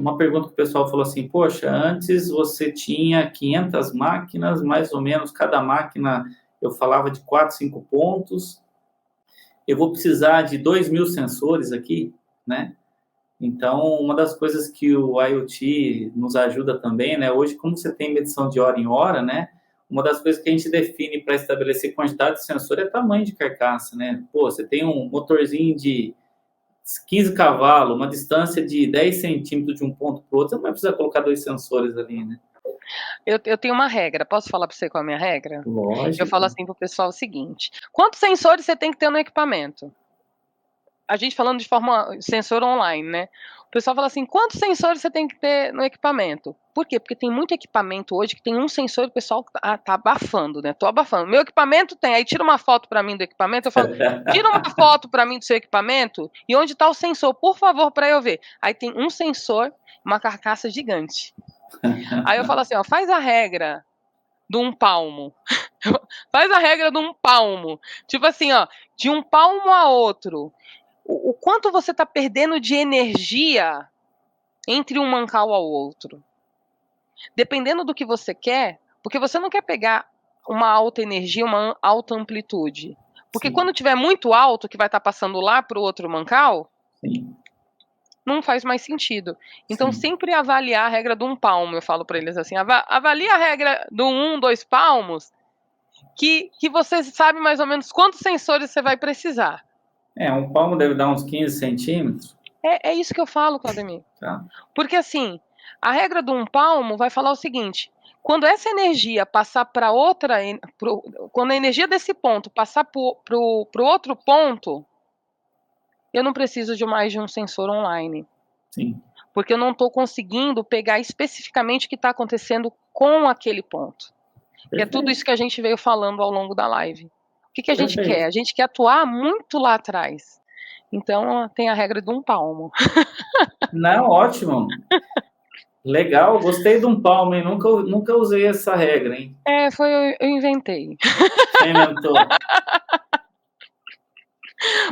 uma pergunta que o pessoal falou assim, poxa, antes você tinha 500 máquinas, mais ou menos, cada máquina eu falava de 4, 5 pontos, eu vou precisar de 2.000 sensores aqui, né? Então, uma das coisas que o IoT nos ajuda também, né? Hoje, como você tem medição de hora em hora, né? Uma das coisas que a gente define para estabelecer quantidade de sensor é tamanho de carcaça, né? Pô, você tem um motorzinho de 15 cavalos, uma distância de 10 centímetros de um ponto para o outro, você não vai precisar colocar 2 sensores ali, né? Eu tenho uma regra, posso falar para você qual é a minha regra? Eu falo Lógico. assim pro pessoal o seguinte: quantos sensores você tem que ter no equipamento? A gente falando de forma sensor online, né? O pessoal fala assim: quantos sensores você tem que ter no equipamento? Por quê? Porque tem muito equipamento hoje que tem um sensor e o pessoal tá abafando, né? Tô abafando. Meu equipamento tem, aí tira uma foto para mim do equipamento, eu falo: tira uma foto para mim do seu equipamento e onde está o sensor, por favor, para eu ver. Aí tem um sensor, uma carcaça gigante. Aí eu falo assim: ó, faz a regra de um palmo. Faz a regra de um palmo. Tipo assim, ó, de um palmo a outro. O quanto você está perdendo de energia entre um mancal ao outro. Dependendo do que você quer, porque você não quer pegar uma alta energia, uma alta amplitude. Porque Sim, quando tiver muito alto, que vai estar passando lá para o outro mancal, sim, não faz mais sentido. Então, sim. sempre avaliar a regra de um palmo. Eu falo para eles assim: avalie a regra do 2 palmos, que você sabe mais ou menos quantos sensores você vai precisar. Um palmo deve dar uns 15 centímetros, É isso que eu falo, Claudemir. tá? Porque assim, a regra do 1 palmo vai falar o seguinte: quando essa energia passar para outra, quando a energia desse ponto passar para o outro ponto, eu não preciso de mais de um sensor online. Sim. Porque eu não estou conseguindo pegar especificamente o que está acontecendo com aquele ponto. Que é tudo Perfeito, isso que a gente veio falando ao longo da live. O que a gente quer? perfeito. A gente quer atuar muito lá atrás. Então, tem a regra do 1 palmo. Não, ótimo. Legal, gostei de um palmo, hein? Nunca usei essa regra, hein? Eu inventei. Você inventou.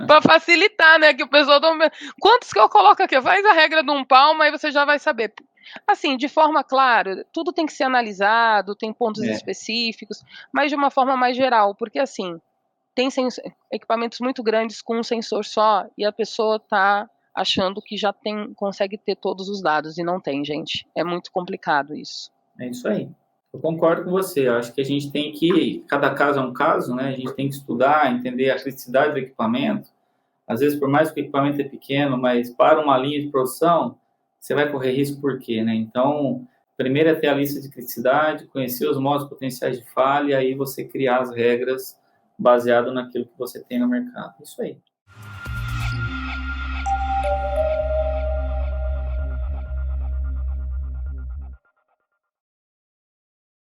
Para facilitar, né? Que o pessoal não. Quantos que eu coloco aqui? Faz a regra de 1 palmo, aí você já vai saber. Assim, de forma clara, tudo tem que ser analisado, tem pontos É, específicos, mas de uma forma mais geral, porque assim, tem equipamentos muito grandes com um sensor só e a pessoa está achando que já consegue ter todos os dados e não tem, gente. É muito complicado isso. é isso aí. Eu concordo com você. Eu acho que a gente tem que, cada caso é um caso, né? A gente tem que estudar, entender a criticidade do equipamento. Às vezes, por mais que o equipamento é pequeno, mas para uma linha de produção, você vai correr risco por quê, né? Então, primeiro é ter a lista de criticidade, conhecer os modos potenciais de falha, e aí você criar as regras baseado naquilo que você tem no mercado. Isso aí.